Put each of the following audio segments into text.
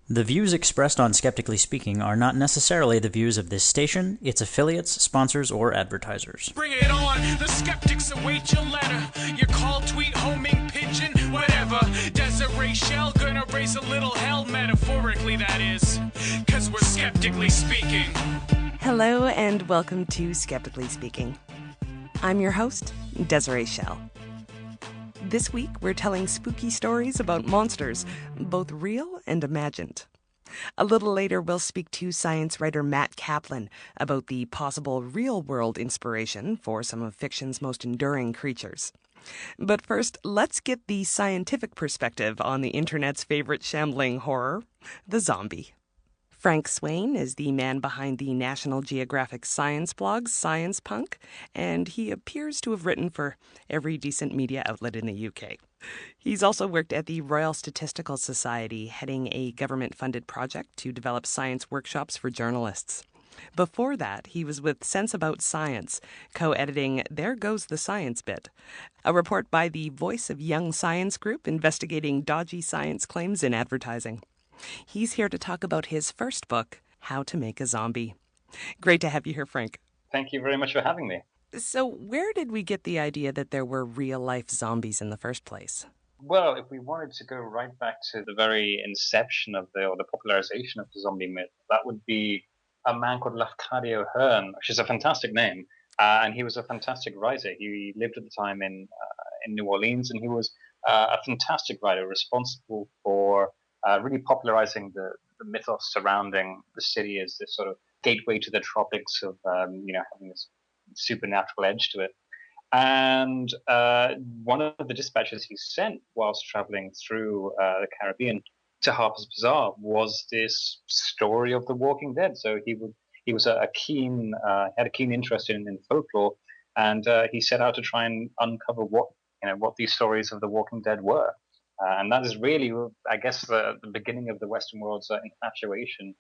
The views expressed on Skeptically Speaking are not necessarily the views of this station, its affiliates, sponsors, or advertisers. Bring it on, the skeptics await your letter. Your call, tweet, homing, pigeon, whatever. Desiree Shell gonna raise a little hell, metaphorically that is. Cause we're skeptically speaking. Hello and welcome to Skeptically Speaking. I'm your host, Desiree Shell. This week, we're telling spooky stories about monsters, both real and imagined. A little later, we'll speak to science writer Matt Kaplan about the possible real-world inspiration for some of fiction's most enduring creatures. But first, let's get the scientific perspective on the internet's favorite shambling horror, the zombie. Frank Swain is the man behind the National Geographic science blog Science Punk, and he appears to have written for every decent media outlet in the UK. He's also worked at the Royal Statistical Society, heading a government-funded project to develop science workshops for journalists. Before that, he was with Sense About Science, co-editing There Goes the Science Bit, a report by the Voice of Young Science group investigating dodgy science claims in advertising. He's here to talk about his first book, How to Make a Zombie. Great to have you here, Frank. Thank you very much for having me. So where did we get the idea that there were real-life zombies in the first place? Well, if we wanted to go right back to the very inception of the popularization of the zombie myth, that would be a man called Lafcadio Hearn, which is a fantastic name, and he was a fantastic writer. He lived at the time in New Orleans, and he was a fantastic writer responsible for really popularizing the mythos surrounding the city as this sort of gateway to the tropics of, having this supernatural edge to it. And one of the dispatches he sent whilst traveling through the Caribbean to Harper's Bazaar was this story of the Walking Dead. So he was had a keen interest in folklore, and he set out to try and uncover what these stories of the Walking Dead were. And that is really, I guess, the beginning of the Western world's infatuation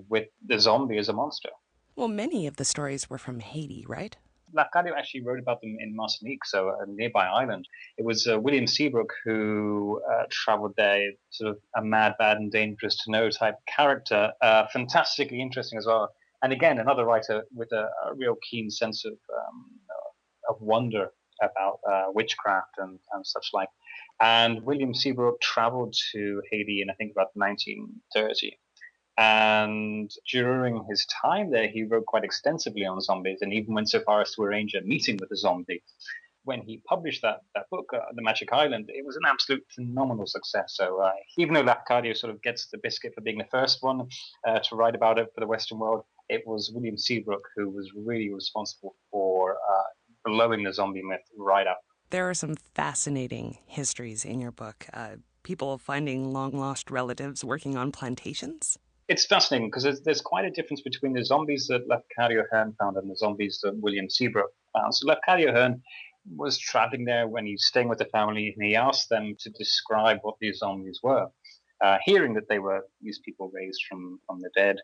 with the zombie as a monster. Well, many of the stories were from Haiti, right? Lafcadio actually wrote about them in Martinique, so a nearby island. It was William Seabrook who traveled there, sort of a mad, bad, and dangerous to know type character. Fantastically interesting as well. And again, another writer with a real keen sense of wonder about witchcraft and such like. And William Seabrook traveled to Haiti in, I think, about 1930. And during his time there, he wrote quite extensively on zombies and even went so far as to arrange a meeting with a zombie. When he published that book, The Magic Island, it was an absolute phenomenal success. So even though Lafcadio sort of gets the biscuit for being the first one to write about it for the Western world, it was William Seabrook who was really responsible for blowing the zombie myth right up. There are some fascinating histories in your book. People finding long-lost relatives working on plantations. It's fascinating because there's quite a difference between the zombies that Lafcadio Hearn found and the zombies that William Seabrook found. So Lafcadio Hearn was traveling there when he was staying with the family, and he asked them to describe what these zombies were, hearing that they were these people raised from the dead.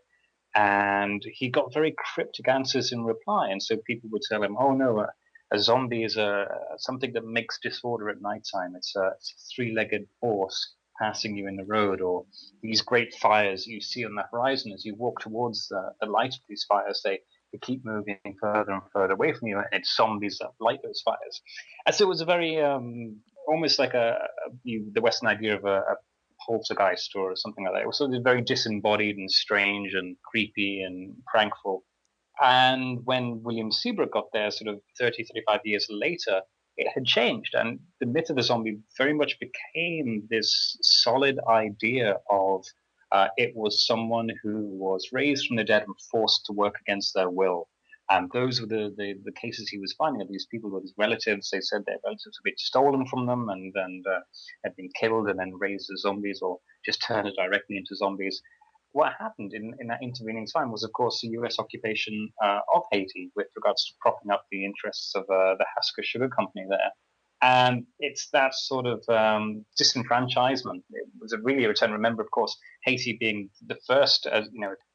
And he got very cryptic answers in reply. And so people would tell him, oh, no, a zombie is something that makes disorder at nighttime. It's a three-legged horse passing you in the road, or these great fires you see on the horizon as you walk towards the light of these fires. They keep moving further and further away from you, and it's zombies that light those fires. And so it was a very almost like the Western idea of a poltergeist or something like that. It was sort of very disembodied and strange and creepy and prankful. And when William Seabrook got there, sort of 30, 35 years later, it had changed. And the myth of the zombie very much became this solid idea of it was someone who was raised from the dead and forced to work against their will. And those were the cases he was finding of these people with his relatives. They said their relatives had been stolen from them and had been killed and then raised as zombies or just turned directly into zombies. What happened in that intervening time was, of course, the U.S. occupation of Haiti with regards to propping up the interests of the Hasker Sugar Company there. And it's that sort of disenfranchisement. It was really a return. Remember, of course, Haiti being the first,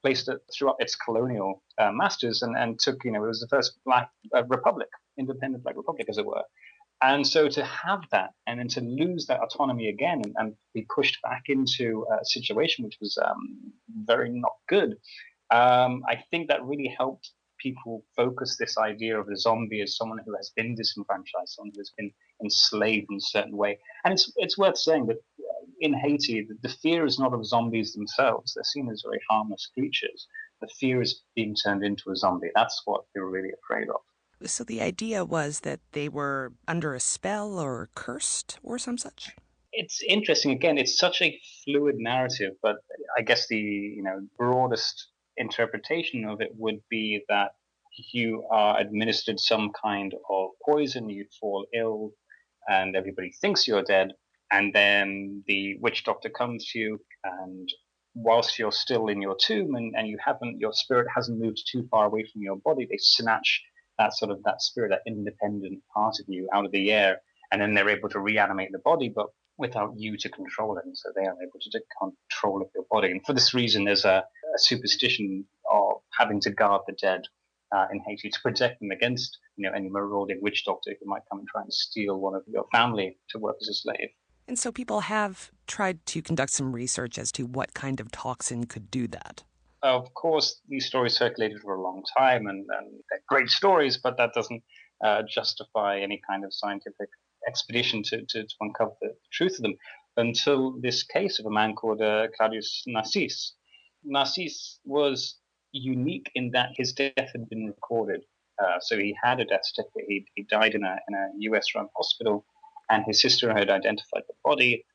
place that threw up its colonial masters and took, it was the first black republic, independent black republic, as it were. And so to have that and then to lose that autonomy again and be pushed back into a situation which was very not good, I think that really helped people focus this idea of the zombie as someone who has been disenfranchised, someone who has been enslaved in a certain way. And it's worth saying that in Haiti, the fear is not of zombies themselves. They're seen as very harmless creatures. The fear is being turned into a zombie. That's what they're really afraid of. So the idea was that they were under a spell or cursed or some such? It's interesting. Again, it's such a fluid narrative, but I guess the broadest interpretation of it would be that you are administered some kind of poison, you fall ill, and everybody thinks you're dead, and then the witch doctor comes to you, and whilst you're still in your tomb and your spirit hasn't moved too far away from your body, they snatch that spirit, that independent part of you out of the air, and then they're able to reanimate the body, but without you to control it. And so they are able to take control of your body. And for this reason, there's a superstition of having to guard the dead in Haiti to protect them against, any marauding witch doctor who might come and try and steal one of your family to work as a slave. And so people have tried to conduct some research as to what kind of toxin could do that. Of course, these stories circulated for a long time, and they're great stories, but that doesn't justify any kind of scientific expedition to uncover the truth of them until this case of a man called Claudius Narcisse. Narcisse was unique in that his death had been recorded. So he had a death certificate. He died in a US-run hospital, and his sister had identified the body.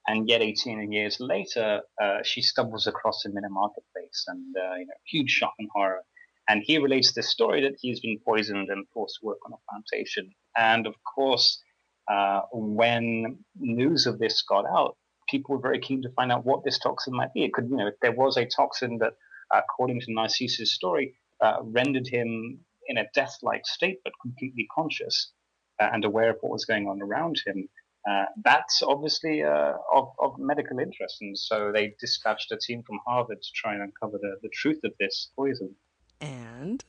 And yet 18 years later, she stumbles across him in a marketplace, and huge shock and horror. And he relates this story that he's been poisoned and forced to work on a plantation. And of course, when news of this got out, people were very keen to find out what this toxin might be. It could, if there was a toxin that, according to Narcisse's story, rendered him in a death-like state, but completely conscious and aware of what was going on around him. That's obviously of medical interest, and so they dispatched a team from Harvard to try and uncover the truth of this poison. And?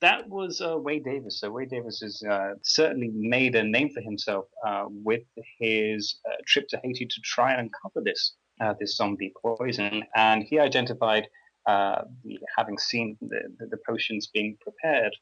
That was Wade Davis. So Wade Davis has certainly made a name for himself with his trip to Haiti to try and uncover this zombie poison, and he identified, having seen the potions being prepared,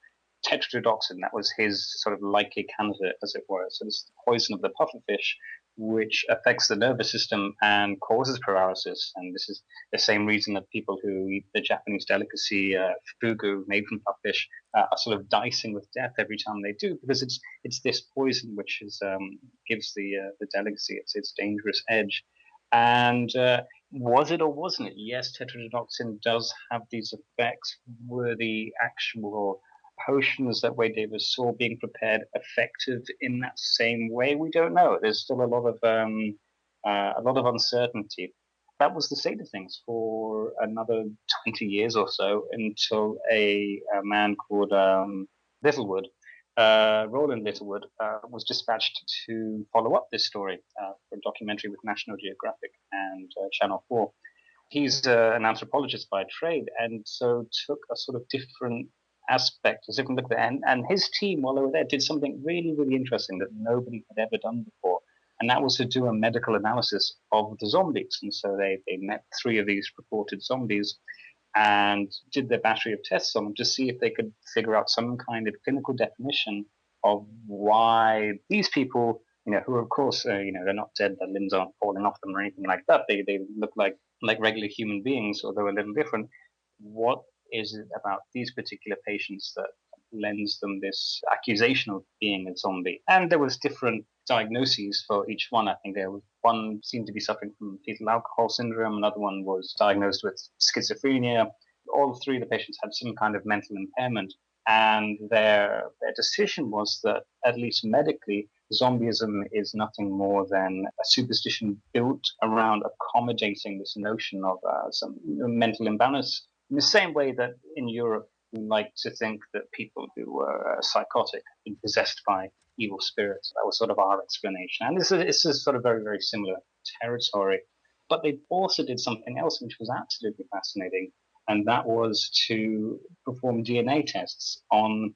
tetrodotoxin. That was his sort of likely candidate, as it were. So this is the poison of the pufferfish, which affects the nervous system and causes paralysis. And this is the same reason that people who eat the Japanese delicacy fugu made from pufferfish are sort of dicing with death every time they do, because it's this poison which gives the delicacy its dangerous edge. And was it or wasn't it? Yes, tetrodotoxin does have these effects. Were the actual potions that Wade Davis saw being prepared effective in that same way? We don't know. There's still a lot of uncertainty. That was the state of things for another 20 years or so, until a man called Littlewood, Roland Littlewood, was dispatched to follow up this story for a documentary with National Geographic and Channel 4. He's an anthropologist by trade, and so took a sort of different aspect, as if we look at it. And his team, while they were there, did something really, really interesting that nobody had ever done before. And that was to do a medical analysis of the zombies. And so they met 3 of these reported zombies and did their battery of tests on them to see if they could figure out some kind of clinical definition of why these people, who of course, they're not dead, their limbs aren't falling off them or anything like that. They look like regular human beings, although a little different. What is it about these particular patients that lends them this accusation of being a zombie? And there was different diagnoses for each one. I think there was one seemed to be suffering from fetal alcohol syndrome, another one was diagnosed with schizophrenia. All 3 of the patients had some kind of mental impairment, and their decision was that, at least medically, zombieism is nothing more than a superstition built around accommodating this notion of some mental imbalance. In the same way that in Europe, we like to think that people who were psychotic had been possessed by evil spirits. That was sort of our explanation. And this is sort of very, very similar territory. But they also did something else which was absolutely fascinating, and that was to perform DNA tests on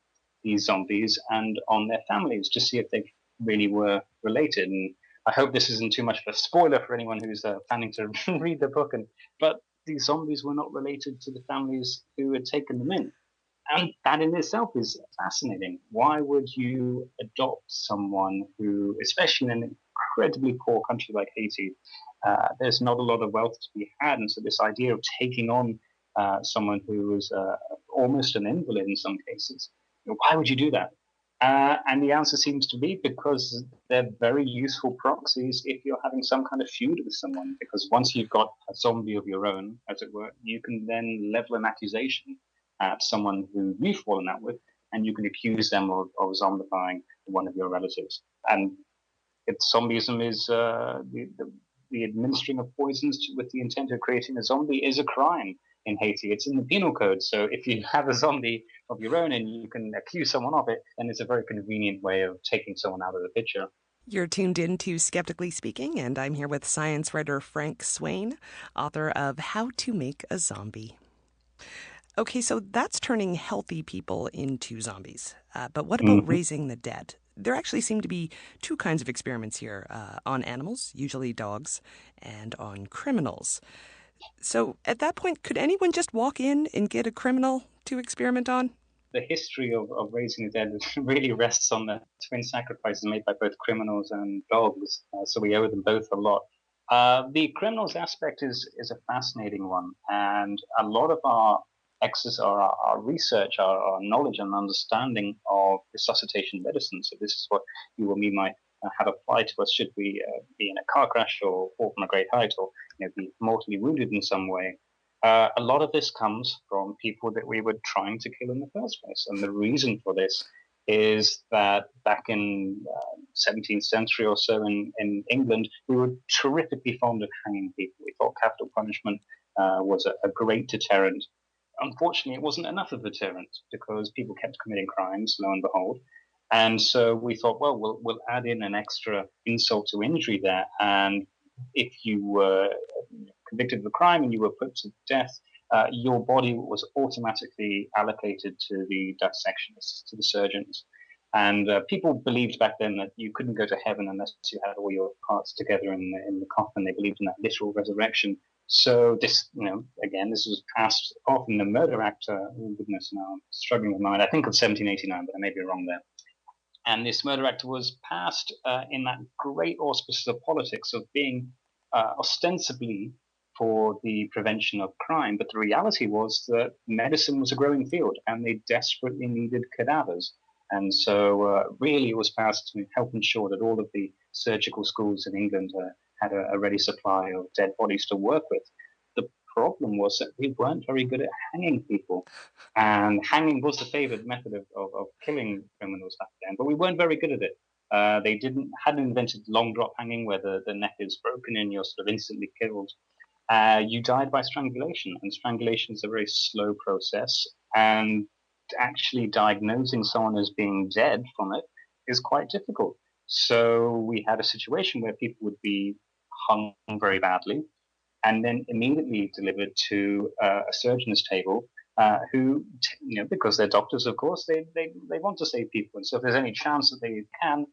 these zombies and on their families to see if they really were related. And I hope this isn't too much of a spoiler for anyone who's planning to read the book. But these zombies were not related to the families who had taken them in. And that in itself is fascinating. Why would you adopt someone who, especially in an incredibly poor country like Haiti, there's not a lot of wealth to be had. And so this idea of taking on someone who was almost an invalid in some cases, why would you do that? And the answer seems to be because they're very useful proxies if you're having some kind of feud with someone. Because once you've got a zombie of your own, as it were, you can then level an accusation at someone who you've fallen out with, and you can accuse them of zombifying one of your relatives. And zombieism is the administering of poisons with the intent of creating a zombie is a crime in Haiti. It's in the penal code. So if you have a zombie of your own and you can accuse someone of it, then it's a very convenient way of taking someone out of the picture. You're tuned in to Skeptically Speaking, and I'm here with science writer Frank Swain, author of How to Make a Zombie. Okay, so that's turning healthy people into zombies. But what about raising the dead? There actually seem to be two kinds of experiments here, on animals, usually dogs, and on criminals. So at that point, could anyone just walk in and get a criminal to experiment on? The history of raising the dead really rests on the twin sacrifices made by both criminals and dogs, so we owe them both a lot. The criminals aspect is a fascinating one, and a lot of our our research, our knowledge and understanding of resuscitation medicine. So this is what you or me might have applied to us should we be in a car crash or fall from a great height or be mortally wounded in some way. A lot of this comes from people that we were trying to kill in the first place. And the reason for this is that back in 17th century or so in England, we were terrifically fond of hanging people. We thought capital punishment was a great deterrent. Unfortunately, it wasn't enough of a deterrent because people kept committing crimes, lo and behold. And so we thought, well, we'll add in an extra insult to injury there. And if you were convicted of a crime and you were put to death, your body was automatically allocated to the dissectionists, to the surgeons. And people believed back then that you couldn't go to heaven unless you had all your parts together in the coffin. They believed in that literal resurrection. So this, again, this was passed off in the Murder Act. Goodness, now I'm struggling with mine. I think of 1789, but I may be wrong there. And this Murder Act was passed in that great auspices of politics of being ostensibly for the prevention of crime. But the reality was that medicine was a growing field and they desperately needed cadavers. And so really it was passed to help ensure that all of the surgical schools in England had a ready supply of dead bodies to work with. The problem was that we weren't very good at hanging people. And hanging was the favored method of killing criminals back then, but we weren't very good at it. They hadn't invented long drop hanging where the neck is broken and you're sort of instantly killed. You died by strangulation, and strangulation is a very slow process. And actually diagnosing someone as being dead from it is quite difficult. So we had a situation where people would be hung very badly and then immediately delivered to a surgeon's table who, because they're doctors, of course, they want to save people. And so if there's any chance that they can,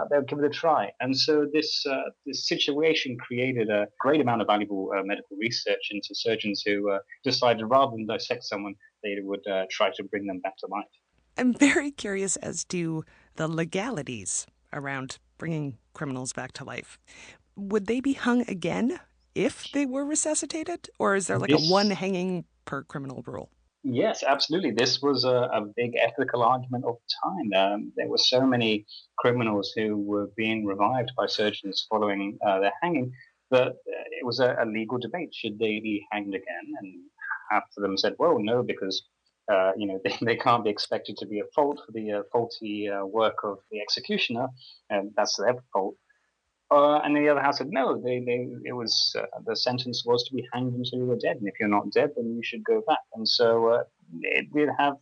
they'll give it a try. And so this situation created a great amount of valuable medical research into surgeons who decided rather than dissect someone, they would try to bring them back to life. I'm very curious as to the legalities around bringing criminals back to life. Would they be hung again if they were resuscitated? Or is there like a one hanging per criminal rule? Yes, absolutely. This was a big ethical argument of the time. There were so many criminals who were being revived by surgeons following their hanging that it was a legal debate. Should they be hanged again? And half of them said, well, no, because they can't be expected to be at fault for the faulty work of the executioner, and that's their fault. And the other half said, no, it was the sentence was to be hanged until you were dead, and if you're not dead, then you should go back. And so it did have,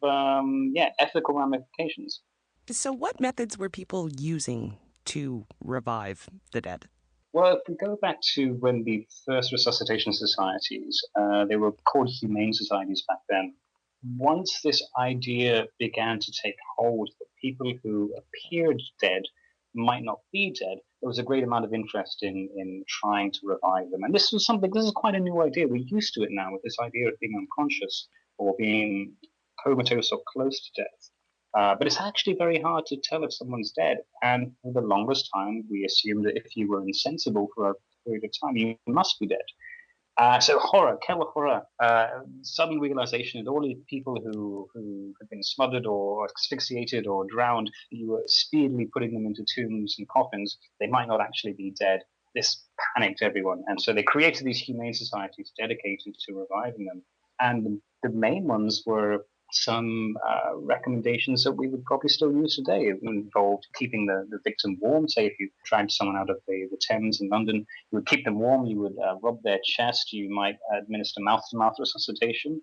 ethical ramifications. So what methods were people using to revive the dead? Well, if we go back to when the first resuscitation societies, they were called humane societies back then. once this idea began to take hold that people who appeared dead might not be dead, there was a great amount of interest in trying to revive them. And this is quite a new idea. We're used to it now with this idea of being unconscious or being comatose or close to death. But it's actually very hard to tell if someone's dead. And for the longest time, we assumed that if you were insensible for a period of time, you must be dead. So horror, killer horror, sudden realization that all the people who had been smothered or asphyxiated or drowned, you were speedily putting them into tombs and coffins. They might not actually be dead. This panicked everyone. And so they created these humane societies dedicated to reviving them. And the main ones were some recommendations that we would probably still use today. It involved keeping the victim warm. Say if you dragged someone out of the Thames in London, you would keep them warm, you would rub their chest, you might administer mouth-to-mouth resuscitation,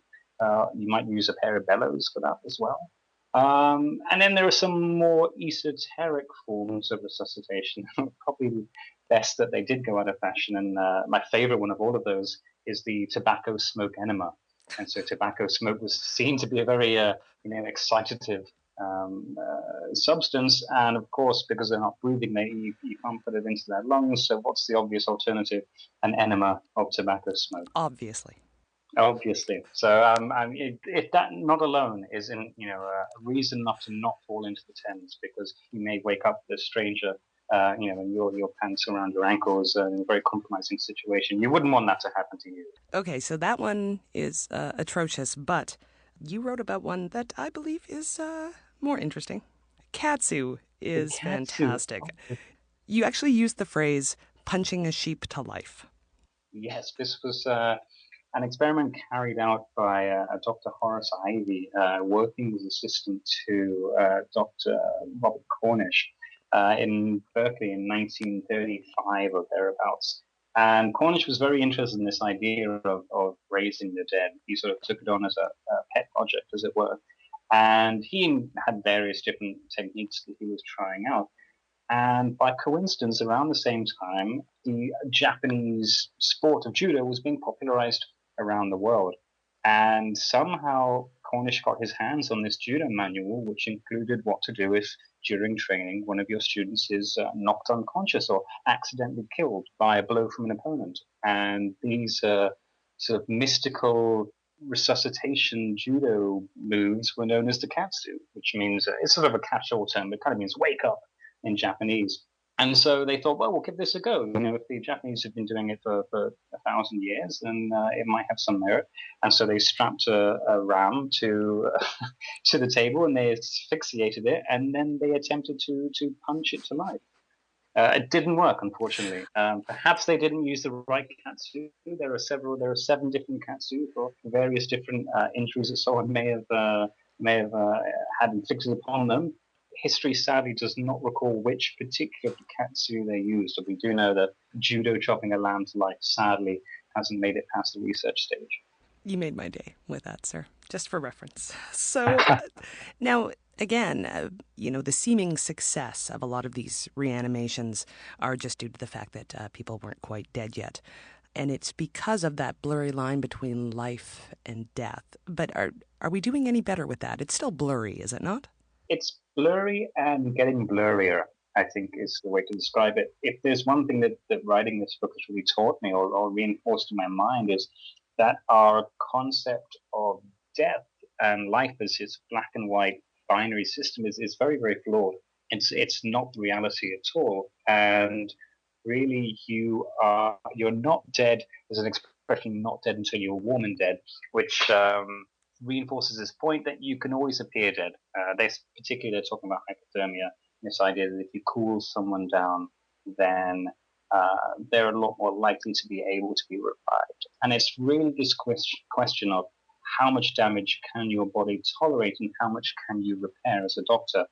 you might use a pair of bellows for that as well. And then there are some more esoteric forms of resuscitation. Probably best that they did go out of fashion, and my favorite one of all of those is the tobacco smoke enema. And so tobacco smoke was seen to be a very, excitative substance. And of course, because they're not breathing, you can't put it into their lungs. So what's the obvious alternative? An enema of tobacco smoke. Obviously. So, if that not alone is a reason enough to not fall into the Thames, because you may wake up with a stranger, and your pants around your ankles in a very compromising situation. You wouldn't want that to happen to you. Okay, so that one is atrocious, but you wrote about one that I believe is more interesting. Katsu is fantastic. You actually used the phrase punching a sheep to life. Yes, this was an experiment carried out by Dr. Horace Ivy, working as assistant to Dr. Robert Cornish in Berkeley in 1935 or thereabouts. And Cornish was very interested in this idea of raising the dead. He sort of took it on as a pet project, as it were. And he had various different techniques that he was trying out. And by coincidence, around the same time, the Japanese sport of judo was being popularized around the world. And somehow Cornish got his hands on this judo manual, which included what to do if during training one of your students is knocked unconscious or accidentally killed by a blow from an opponent. And these sort of mystical resuscitation judo moves were known as the katsu, which means it's sort of a catch-all term, but it kind of means wake up in Japanese. And so they thought, well, we'll give this a go. If the Japanese have been doing it for 1,000 years, then it might have some merit. And so they strapped a ram to to the table and they asphyxiated it, and then they attempted to punch it to life. It didn't work, unfortunately. Perhaps they didn't use the right katsu. There are 7 different katsu for various different injuries that someone may have had inflicted upon them. History sadly does not recall which particular katsu they used, but we do know that judo chopping a lamb to life sadly hasn't made it past the research stage. You made my day with that, sir, just for reference. So now, again, the seeming success of a lot of these reanimations are just due to the fact that people weren't quite dead yet. And it's because of that blurry line between life and death. But are we doing any better with that? It's still blurry, is it not? It's blurry and getting blurrier, I think, is the way to describe it. If there's one thing that writing this book has really taught me or reinforced in my mind is that our concept of death and life as its black and white binary system is very, very flawed. It's not reality at all. And really, you're not dead. There's an expression, not dead until you're warm and dead, which reinforces this point that you can always appear dead. They're talking about hypothermia, this idea that if you cool someone down, then they're a lot more likely to be able to be revived. And it's really this question of how much damage can your body tolerate and how much can you repair as a doctor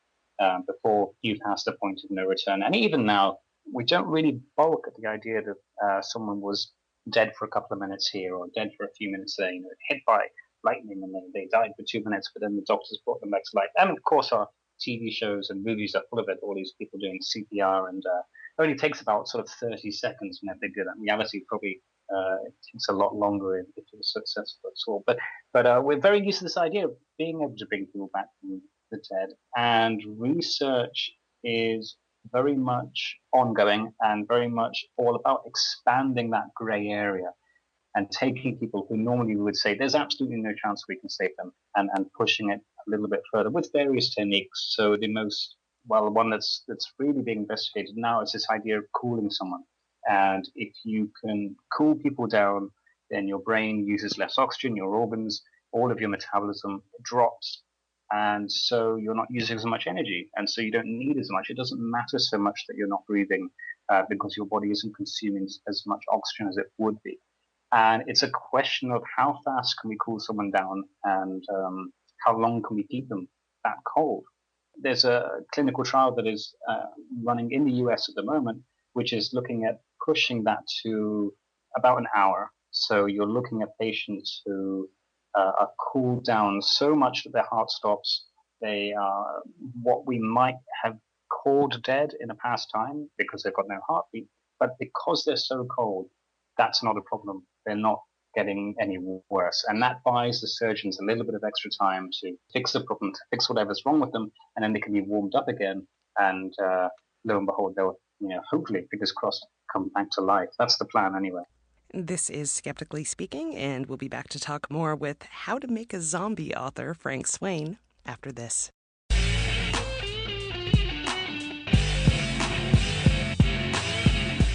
before you pass the point of no return. And even now, we don't really balk at the idea that someone was dead for a couple of minutes here or dead for a few minutes there, hit by lightning and they died for 2 minutes, but then the doctors brought them back to life. And of course, our TV shows and movies are full of it, all these people doing CPR, and it only takes about sort of 30 seconds whenever they do that. In reality, probably It takes a lot longer if you're successful at all. But we're very used to this idea of being able to bring people back from the dead, and research is very much ongoing and very much all about expanding that grey area and taking people who normally we would say there's absolutely no chance we can save them, and pushing it a little bit further with various techniques. So the one that's really being investigated now is this idea of cooling someone. And if you can cool people down, then your brain uses less oxygen, your organs, all of your metabolism drops. And so you're not using as much energy. And so you don't need as much. It doesn't matter so much that you're not breathing because your body isn't consuming as much oxygen as it would be. And it's a question of how fast can we cool someone down, and how long can we keep them that cold. There's a clinical trial that is running in the US at the moment, which is looking at pushing that to about an hour. So you're looking at patients who are cooled down so much that their heart stops. They are what we might have called dead in a past time because they've got no heartbeat. But because they're so cold, that's not a problem. They're not getting any worse. And that buys the surgeons a little bit of extra time to fix the problem, to fix whatever's wrong with them, and then they can be warmed up again. And lo and behold, they'll, hopefully, fingers crossed, come back to life. That's the plan anyway. This is Skeptically Speaking, and we'll be back to talk more with How to Make a Zombie author Frank Swain after this.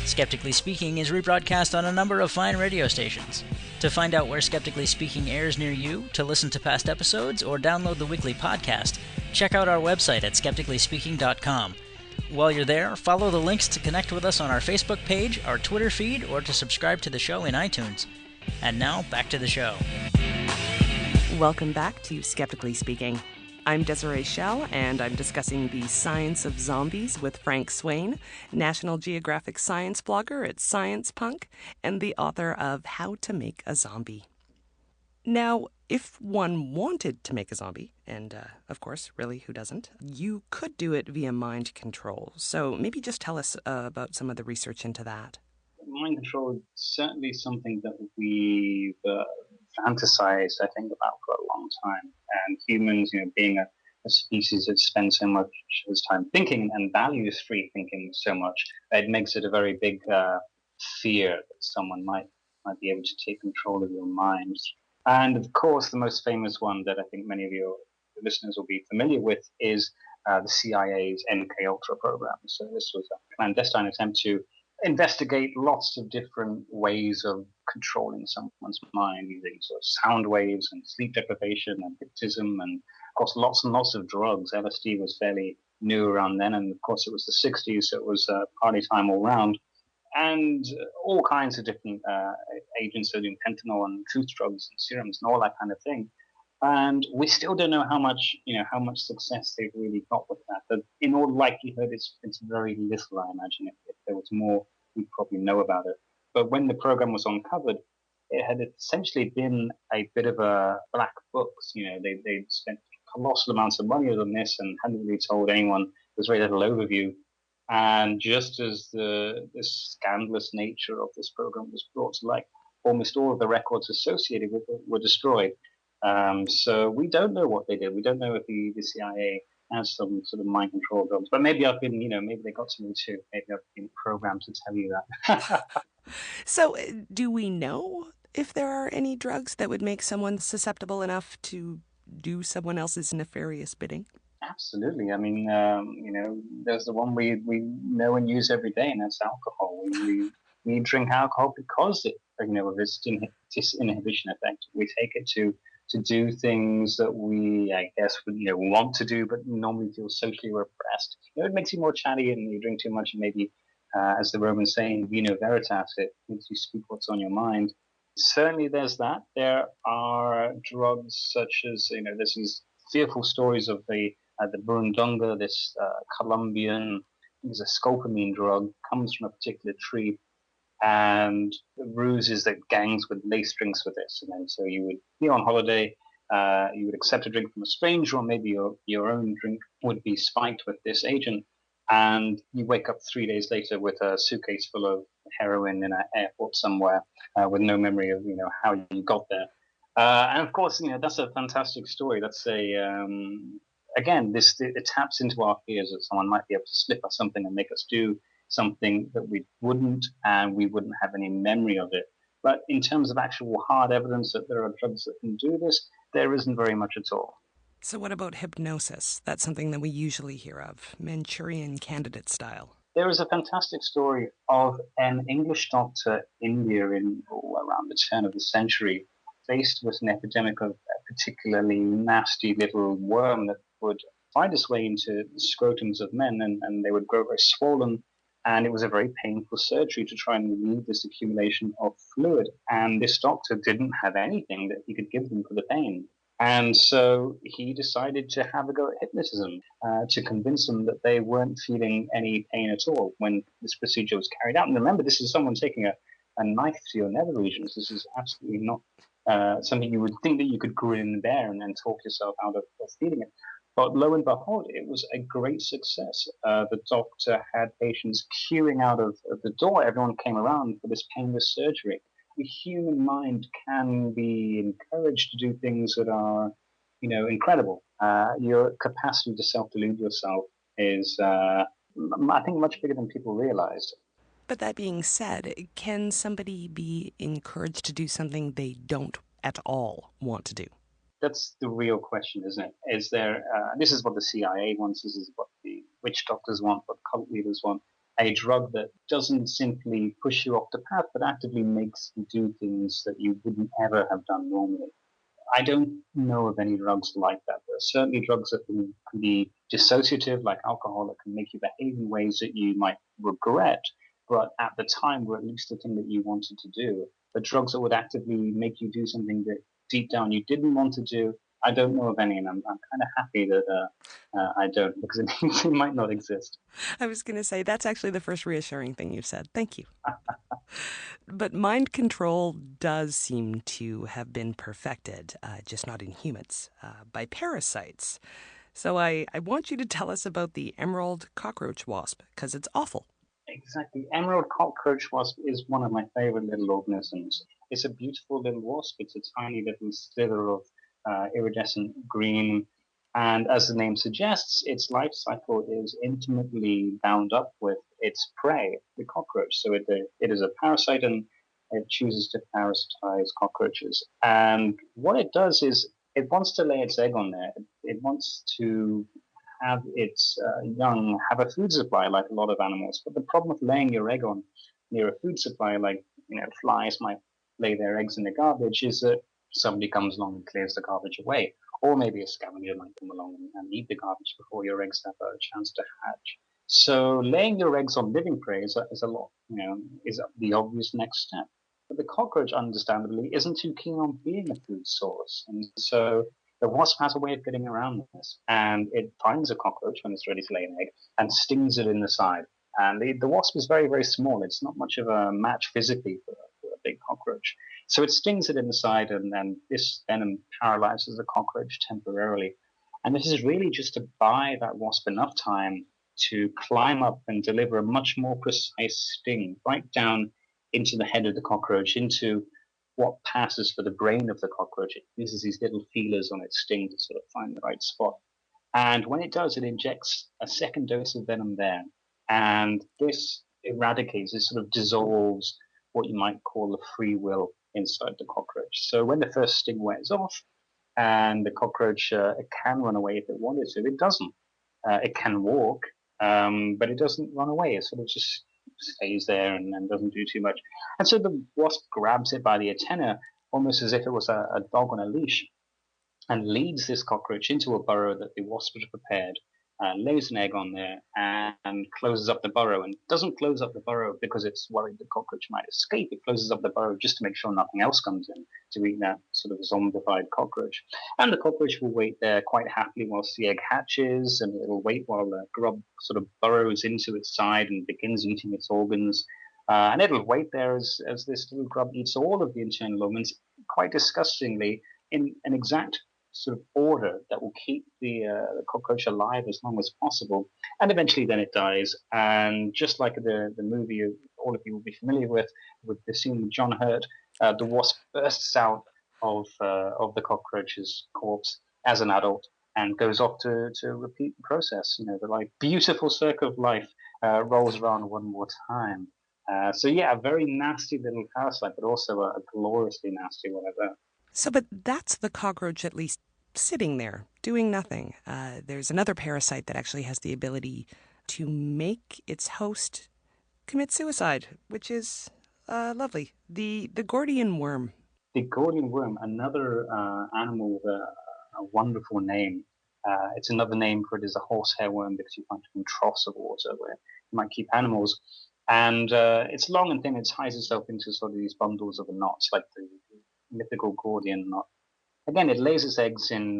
Skeptically Speaking is rebroadcast on a number of fine radio stations. To find out where Skeptically Speaking airs near you, to listen to past episodes, or download the weekly podcast, check out our website at skepticallyspeaking.com. While you're there, follow the links to connect with us on our Facebook page, our Twitter feed, or to subscribe to the show in iTunes. And now, back to the show. Welcome back to Skeptically Speaking. I'm Desiree Schell, and I'm discussing the science of zombies with Frank Swain, National Geographic science blogger at Science Punk, and the author of How to Make a Zombie. Now, if one wanted to make a zombie, and of course, really, who doesn't, you could do it via mind control. So maybe just tell us about some of the research into that. Mind control is certainly something that we've fantasized, I think, about for a long time. And humans, being a species that spends so much of its time thinking and values free thinking so much, it makes it a very big fear that someone might be able to take control of your mind. And of course, the most famous one that I think many of your listeners will be familiar with is the CIA's MKUltra program. So this was a clandestine attempt to investigate lots of different ways of controlling someone's mind using sort of sound waves and sleep deprivation and hypnotism, and of course lots and lots of drugs. LSD was fairly new around then, and of course it was the 60s, so it was party time all round. And all kinds of different agents, so doing fentanyl and truth drugs and serums and all that kind of thing. And we still don't know how much success they've really got with that. But in all likelihood, it's very little, I imagine. If there was more, we'd probably know about it. But when the program was uncovered, it had essentially been a bit of a black book. They spent colossal amounts of money on this and hadn't really told anyone. There's very little overview. And just as the scandalous nature of this program was brought to light, almost all of the records associated with it were destroyed. So we don't know what they did. We don't know if the CIA has some sort of mind control drugs. But maybe maybe they got to me too. Maybe I've been programmed to tell you that. So do we know if there are any drugs that would make someone susceptible enough to do someone else's nefarious bidding? Absolutely. I mean, there's the one we know and use every day, and that's alcohol. We drink alcohol because it, of its disinhibition effect. We take it to do things that we, I guess, want to do, but normally feel socially repressed. It makes you more chatty, and you drink too much, and maybe, as the Romans say, vino veritas, it makes you speak what's on your mind. Certainly there's that. There are drugs such as, there's these fearful stories of the burundanga, this Colombian, is a scopolamine drug, comes from a particular tree, and the ruse is that gangs would lace drinks with this, and then so you would be on holiday, you would accept a drink from a stranger, or maybe your own drink would be spiked with this agent, and you wake up 3 days later with a suitcase full of heroin in an airport somewhere with no memory of how you got there. And of course, that's a fantastic story. That's again, it taps into our fears that someone might be able to slip us something and make us do something that we wouldn't, and we wouldn't have any memory of it. But in terms of actual hard evidence that there are drugs that can do this, there isn't very much at all. So what about hypnosis? That's something that we usually hear of, Manchurian Candidate style. There is a fantastic story of an English doctor in India around the turn of the century, faced with an epidemic of a particularly nasty little worm that would find its way into the scrotums of men, and they would grow very swollen. And it was a very painful surgery to try and relieve this accumulation of fluid. And this doctor didn't have anything that he could give them for the pain. And so he decided to have a go at hypnotism to convince them that they weren't feeling any pain at all when this procedure was carried out. And remember, this is someone taking a knife to your nether regions. This is absolutely not something you would think that you could grin and bear and then talk yourself out of feeling it. But lo and behold, it was a great success. The doctor had patients queuing out of the door. Everyone came around for this painless surgery. The human mind can be encouraged to do things that are, incredible. Your capacity to self-delude yourself is, I think, much bigger than people realize. But that being said, can somebody be encouraged to do something they don't at all want to do? That's the real question, isn't it? Is there? This is what the CIA wants. This is what the witch doctors want. What cult leaders want. A drug that doesn't simply push you off the path, but actively makes you do things that you wouldn't ever have done normally. I don't know of any drugs like that. There are certainly drugs that can be dissociative, like alcohol, that can make you behave in ways that you might regret, but at the time were at least the thing that you wanted to do. But drugs that would actively make you do something that deep down you didn't want to do, I don't know of any, and I'm kind of happy that I don't, because it means they might not exist. I was going to say, that's actually the first reassuring thing you've said. Thank you. But mind control does seem to have been perfected, just not in humans, by parasites. So I want you to tell us about the emerald cockroach wasp, because it's awful. Exactly. Emerald cockroach wasp is one of my favorite little organisms. It's a beautiful little wasp. It's a tiny little slither of iridescent green. And as the name suggests, its life cycle is intimately bound up with its prey, the cockroach. So it is a parasite, and it chooses to parasitize cockroaches. And what it does is it wants to lay its egg on there. It wants to have its young have a food supply like a lot of animals. But the problem with laying your egg on near a food supply, like flies might lay their eggs in the garbage, is that somebody comes along and clears the garbage away. Or maybe a scavenger might come along and eat the garbage before your eggs have a chance to hatch. So laying your eggs on living prey is the obvious next step. But the cockroach, understandably, isn't too keen on being a food source. And so the wasp has a way of getting around this. And it finds a cockroach when it's ready to lay an egg and stings it in the side. And the wasp is very, very small. It's not much of a match physically for a big cockroach. So it stings it in the side, and then this venom paralyzes the cockroach temporarily. And this is really just to buy that wasp enough time to climb up and deliver a much more precise sting right down into the head of the cockroach, into what passes for the brain of the cockroach. It uses these little feelers on its sting to sort of find the right spot. And when it does, it injects a second dose of venom there. And this eradicates, this sort of dissolves what you might call the free will inside the cockroach. So when the first sting wears off and the cockroach can run away if it wanted to, it doesn't. It can walk, but it doesn't run away. It sort of just stays there and doesn't do too much. And so the wasp grabs it by the antenna, almost as if it was a dog on a leash, and leads this cockroach into a burrow that the wasp has prepared, lays an egg on there, and closes up the burrow. And doesn't close up the burrow because it's worried the cockroach might escape. It closes up the burrow just to make sure nothing else comes in to eat that sort of zombified cockroach. And the cockroach will wait there quite happily whilst the egg hatches, and it'll wait while the grub sort of burrows into its side and begins eating its organs. And it'll wait there as this little grub eats all of the internal organs, quite disgustingly, in an exact sort of order that will keep the cockroach alive as long as possible. And eventually then it dies. And just like the movie all of you will be familiar with the scene with John Hurt, the wasp bursts out of the cockroach's corpse as an adult and goes off to repeat the process. The like beautiful circle of life rolls around one more time. So yeah, a very nasty little parasite, but also a gloriously nasty one at that. So, but that's the cockroach at least sitting there, doing nothing. There's another parasite that actually has the ability to make its host commit suicide, which is lovely. The Gordian worm. The Gordian worm, another animal with a wonderful name. It's another name for it is a horsehair worm because you find it in troughs of water where you might keep animals. And it's long and thin. It ties itself into sort of these bundles of knots, like the mythical Gordian knot. Again, it lays its eggs in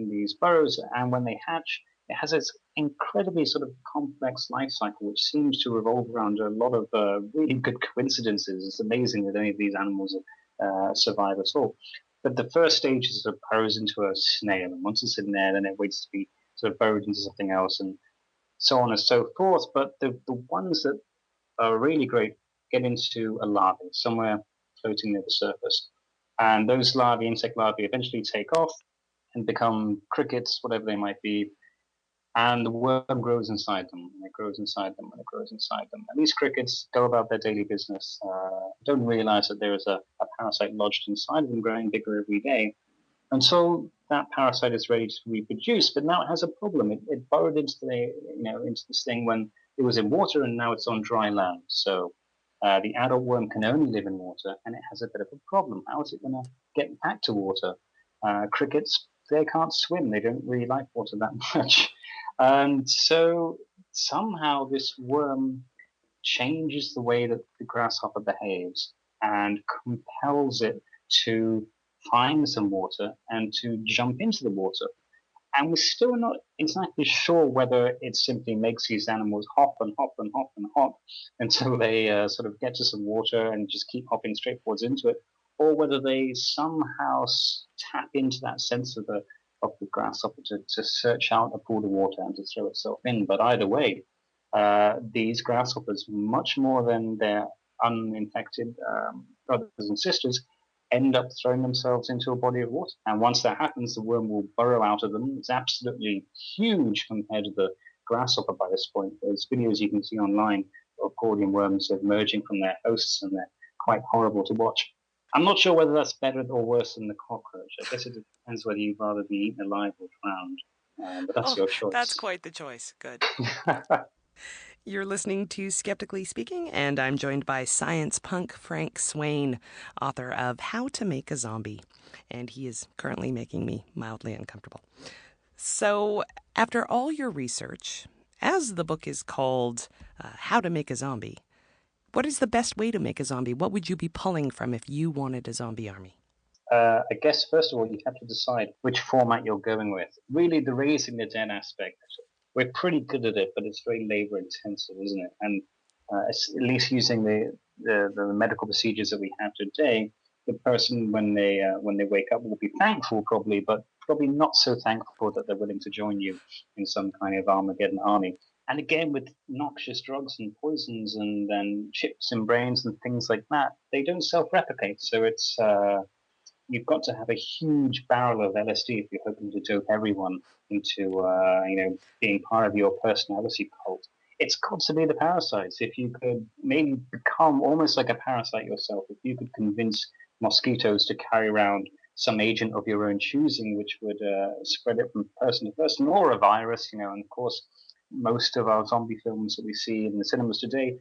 these burrows, and when they hatch, it has its incredibly sort of complex life cycle, which seems to revolve around a lot of really good coincidences. It's amazing that any of these animals survive at all. But the first stage is sort of burrows into a snail, and once it's in there, then it waits to be sort of burrowed into something else, and so on and so forth. But the ones that are really great get into a larvae, somewhere floating near the surface. And those larvae, insect larvae, eventually take off and become crickets, whatever they might be. And the worm grows inside them, and it grows inside them, and it grows inside them. And these crickets go about their daily business, don't realize that there is a parasite lodged inside of them, growing bigger every day, until that parasite is ready to reproduce. But now it has a problem. It burrowed into into this thing when it was in water, and now it's on dry land. So the adult worm can only live in water, and it has a bit of a problem. How is it going to get back to water? Crickets, they can't swim. They don't really like water that much. And so somehow this worm changes the way that the grasshopper behaves and compels it to find some water and to jump into the water. And we're still not exactly sure whether it simply makes these animals hop and hop and hop and hop until they sort of get to some water and just keep hopping straight forwards into it, or whether they somehow tap into that sense of the grasshopper to search out a pool of water and to throw itself in. But either way, these grasshoppers, much more than their uninfected brothers and sisters, end up throwing themselves into a body of water. And once that happens, the worm will burrow out of them. It's absolutely huge compared to the grasshopper by this point. There's videos you can see online of Gordian worms emerging from their hosts, and they're quite horrible to watch. I'm not sure whether that's better or worse than the cockroach. I guess it depends whether you'd rather be eaten alive or drowned. But that's your choice. That's quite the choice. Good. You're listening to Skeptically Speaking, and I'm joined by science punk Frank Swain, author of How to Make a Zombie. And he is currently making me mildly uncomfortable. So, after all your research, as the book is called How to Make a Zombie, what is the best way to make a zombie? What would you be pulling from if you wanted a zombie army? I guess, first of all, you have to decide which format you're going with. Really, the raising the dead aspect, we're pretty good at it, but it's very labor intensive, isn't it? And at least using the medical procedures that we have today, the person when they wake up will be thankful probably, but probably not so thankful that they're willing to join you in some kind of Armageddon army. And again, with noxious drugs and poisons and then chips in brains and things like that, they don't self-replicate. So it's you've got to have a huge barrel of LSD if you're hoping to dope everyone into being part of your personality cult. It's got to be the parasites. If you could maybe become almost like a parasite yourself, if you could convince mosquitoes to carry around some agent of your own choosing, which would spread it from person to person, or a virus, and of course, most of our zombie films that we see in the cinemas today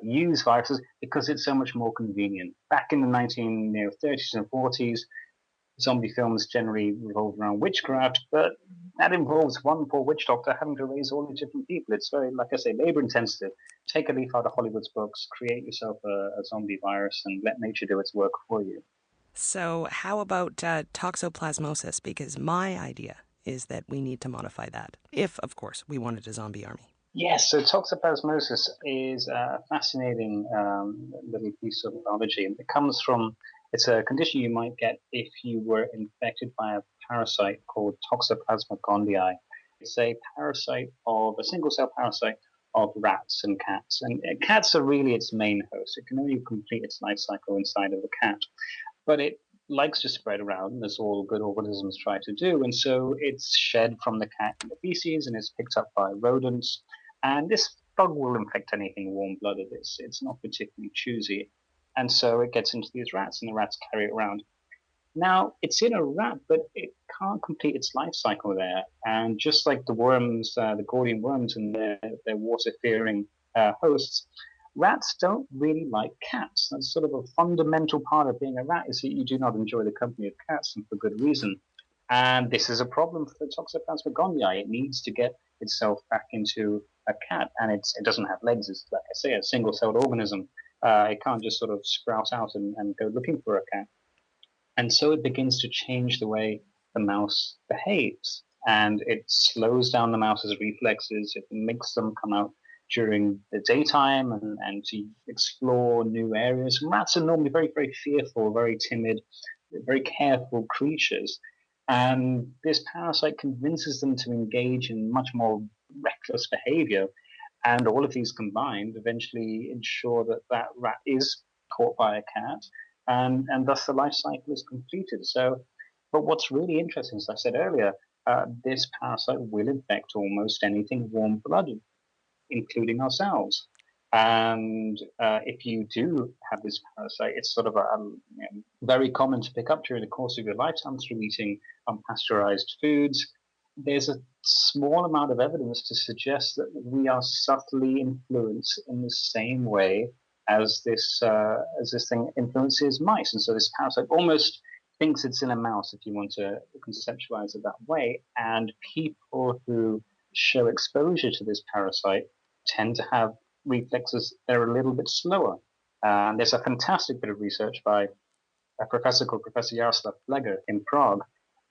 use viruses because it's so much more convenient. Back in the 1930s and 40s, zombie films generally revolved around witchcraft, but that involves one poor witch doctor having to raise all these different people. It's very, like I say, labor intensive. Take a leaf out of Hollywood's books, create yourself a zombie virus, and let nature do its work for you. So how about toxoplasmosis? Because my idea is that we need to modify that, if, of course, we wanted a zombie army. Yes, so toxoplasmosis is a fascinating little piece of biology. It comes from, it's a condition you might get if you were infected by a parasite called Toxoplasma gondii. It's a single-cell parasite of rats and cats. And cats are really its main host. It can only complete its life cycle inside of the cat. But it likes to spread around, as all good organisms try to do. And so it's shed from the cat in the feces and is picked up by rodents. And this bug will infect anything warm-blooded. It's not particularly choosy. And so it gets into these rats, and the rats carry it around. Now, it's in a rat, but it can't complete its life cycle there. And just like the worms, the Gordian worms and their water-fearing hosts, rats don't really like cats. That's sort of a fundamental part of being a rat, is that you do not enjoy the company of cats, and for good reason. And this is a problem for the Toxoplasma gondii. It needs to get itself back into a cat, and it doesn't have legs. It's, like I say, a single-celled organism. It can't just sort of sprout out and go looking for a cat. And so it begins to change the way the mouse behaves, and it slows down the mouse's reflexes. It makes them come out during the daytime and to explore new areas. Rats are normally very, very fearful, very timid, very careful creatures. And this parasite convinces them to engage in much more reckless behavior. And all of these combined eventually ensure that that rat is caught by a cat, and thus the life cycle is completed. So, but what's really interesting, as I said earlier, this parasite will infect almost anything warm-blooded, including ourselves. And if you do have this parasite, it's sort of very common to pick up during the course of your lifetime through eating unpasteurized foods. There's a small amount of evidence to suggest that we are subtly influenced in the same way as this thing influences mice. And so this parasite almost thinks it's in a mouse, if you want to conceptualize it that way. And people who show exposure to this parasite tend to have reflexes that are a little bit slower. And there's a fantastic bit of research by a professor called Professor Jaroslav Fleger in Prague.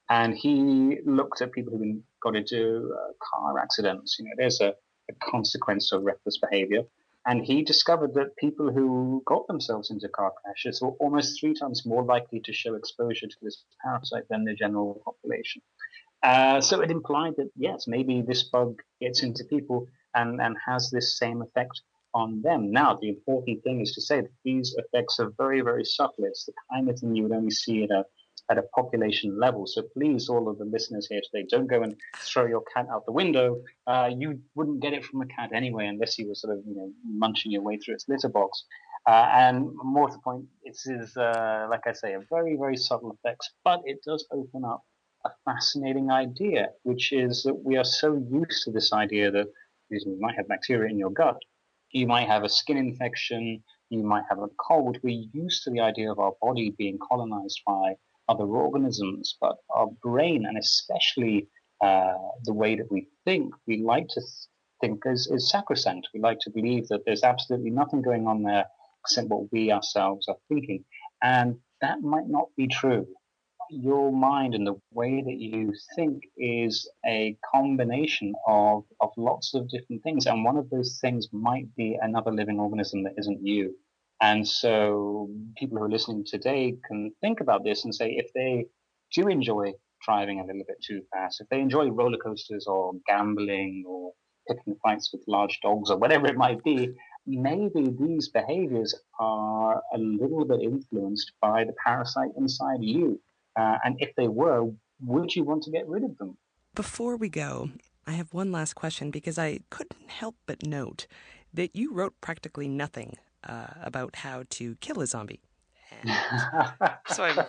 And he looked at people who've got into car accidents. You know, there's a consequence of reckless behavior. And he discovered that people who got themselves into car crashes were almost 3 times more likely to show exposure to this parasite than the general population. So it implied that, yes, maybe this bug gets into people and has this same effect on them. Now, the important thing is to say that these effects are very, very subtle. It's the kind of thing you would only see at a population level. So please, all of the listeners here today, don't go and throw your cat out the window. You wouldn't get it from a cat anyway, unless you were sort of, munching your way through its litter box. And more to the point, it is, like I say, a very, very subtle effect, but it does open up a fascinating idea, which is that we are so used to this idea that you might have bacteria in your gut, you might have a skin infection, you might have a cold. We're used to the idea of our body being colonized by other organisms, but our brain, and especially the way that we think, we like to think is sacrosanct. We like to believe that there's absolutely nothing going on there except what we ourselves are thinking. And that might not be true. Your mind and the way that you think is a combination of lots of different things. And one of those things might be another living organism that isn't you. And so people who are listening today can think about this and say, if they do enjoy driving a little bit too fast, if they enjoy roller coasters or gambling or picking fights with large dogs or whatever it might be, maybe these behaviors are a little bit influenced by the parasite inside you. And if they were, would you want to get rid of them? Before we go, I have one last question, because I couldn't help but note that you wrote practically nothing about how to kill a zombie. And so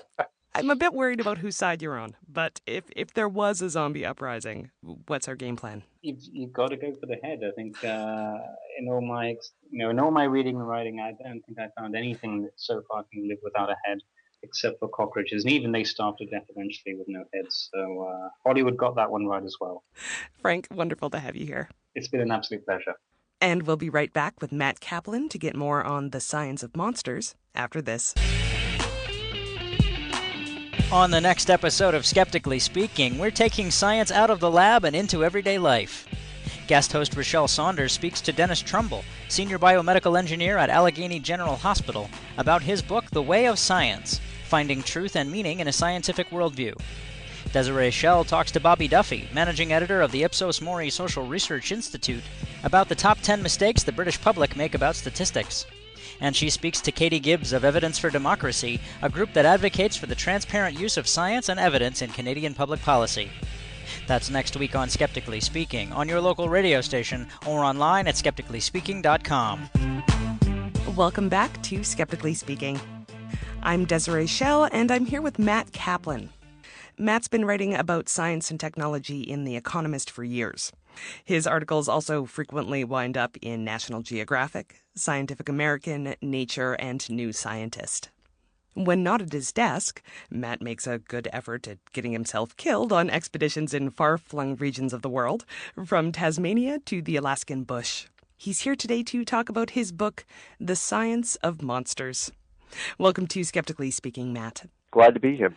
I'm a bit worried about whose side you're on. But if there was a zombie uprising, what's our game plan? You've got to go for the head. I think in all my reading and writing, I don't think I found anything that so far can live without a head, except for cockroaches. And even they starve to death eventually with no heads. So Hollywood got that one right as well. Frank, wonderful to have you here. It's been an absolute pleasure. And we'll be right back with Matt Kaplan to get more on the science of monsters after this. On the next episode of Skeptically Speaking, we're taking science out of the lab and into everyday life. Guest host Rochelle Saunders speaks to Dennis Trumbull, senior biomedical engineer at Allegheny General Hospital, about his book The Way of Science, Finding Truth and Meaning in a Scientific Worldview. Desiree Schell talks to Bobby Duffy, managing editor of the Ipsos Mori Social Research Institute, about the top 10 mistakes the British public make about statistics. And she speaks to Katie Gibbs of Evidence for Democracy, a group that advocates for the transparent use of science and evidence in Canadian public policy. That's next week on Skeptically Speaking, on your local radio station, or online at skepticallyspeaking.com. Welcome back to Skeptically Speaking. I'm Desiree Schell, and I'm here with Matt Kaplan. Matt's been writing about science and technology in The Economist for years. His articles also frequently wind up in National Geographic, Scientific American, Nature, and New Scientist. When not at his desk, Matt makes a good effort at getting himself killed on expeditions in far-flung regions of the world, from Tasmania to the Alaskan bush. He's here today to talk about his book, The Science of Monsters. Welcome to Skeptically Speaking, Matt. Glad to be here.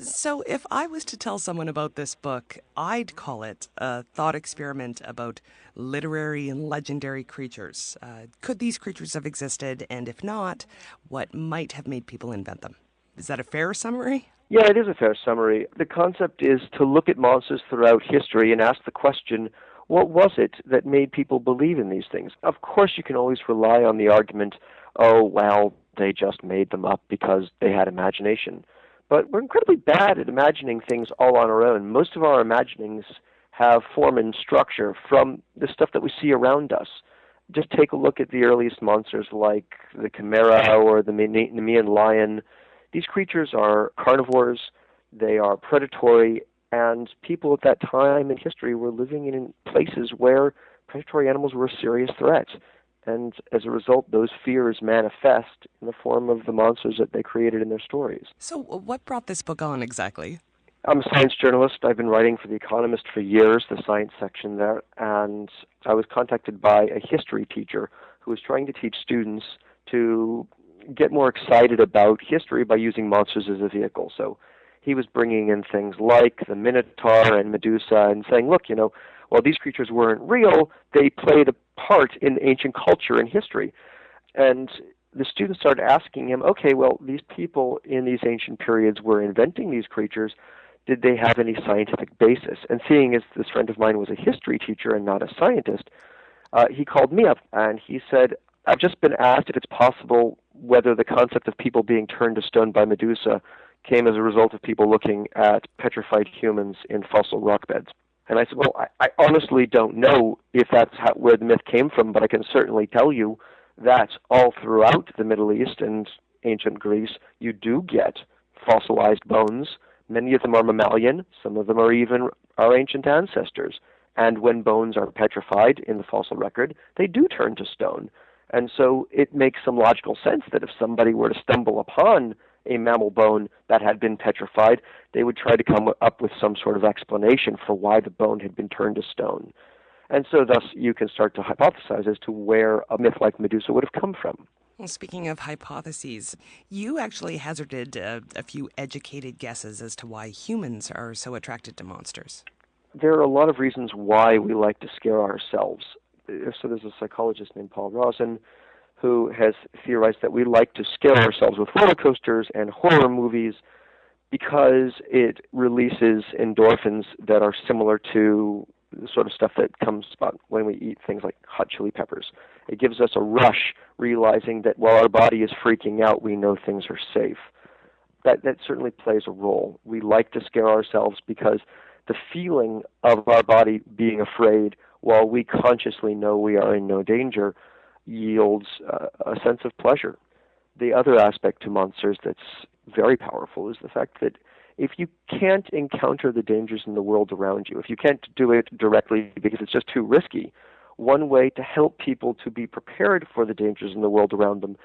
So if I was to tell someone about this book, I'd call it a thought experiment about literary and legendary creatures. Could these creatures have existed? And if not, what might have made people invent them? Is that a fair summary? Yeah, it is a fair summary. The concept is to look at monsters throughout history and ask the question, what was it that made people believe in these things? Of course, you can always rely on the argument, oh, well, they just made them up because they had imagination. But we're incredibly bad at imagining things all on our own. Most of our imaginings have form and structure from the stuff that we see around us. Just take a look at the earliest monsters like the chimera or the Nemean lion. These creatures are carnivores, they are predatory, and people at that time in history were living in places where predatory animals were a serious threat. And as a result, those fears manifest in the form of the monsters that they created in their stories. So what brought this book on exactly? I'm a science journalist. I've been writing for The Economist for years, the science section there, and I was contacted by a history teacher who was trying to teach students to get more excited about history by using monsters as a vehicle. So he was bringing in things like the Minotaur and Medusa and saying, look, while these creatures weren't real, they played a part in ancient culture and history. And the students started asking him, okay, well, these people in these ancient periods were inventing these creatures. Did they have any scientific basis? And seeing as this friend of mine was a history teacher and not a scientist, he called me up and he said, I've just been asked if it's possible whether the concept of people being turned to stone by Medusa came as a result of people looking at petrified humans in fossil rock beds. And I said, well, I honestly don't know if that's where the myth came from, but I can certainly tell you that all throughout the Middle East and ancient Greece, you do get fossilized bones. Many of them are mammalian. Some of them are even our ancient ancestors. And when bones are petrified in the fossil record, they do turn to stone. And so it makes some logical sense that if somebody were to stumble upon a mammal bone that had been petrified, they would try to come up with some sort of explanation for why the bone had been turned to stone. And so thus you can start to hypothesize as to where a myth like Medusa would have come from. Well, speaking of hypotheses, you actually hazarded a few educated guesses as to why humans are so attracted to monsters. There are a lot of reasons why we like to scare ourselves. So there's a psychologist named Paul Rosen who has theorized that we like to scare ourselves with roller coasters and horror movies because it releases endorphins that are similar to the sort of stuff that comes about when we eat things like hot chili peppers. It gives us a rush realizing that while our body is freaking out, we know things are safe. That certainly plays a role. We like to scare ourselves because the feeling of our body being afraid while we consciously know we are in no danger yields a sense of pleasure. The other aspect to monsters that's very powerful is the fact that if you can't encounter the dangers in the world around you, if you can't do it directly because it's just too risky, one way to help people to be prepared for the dangers in the world around them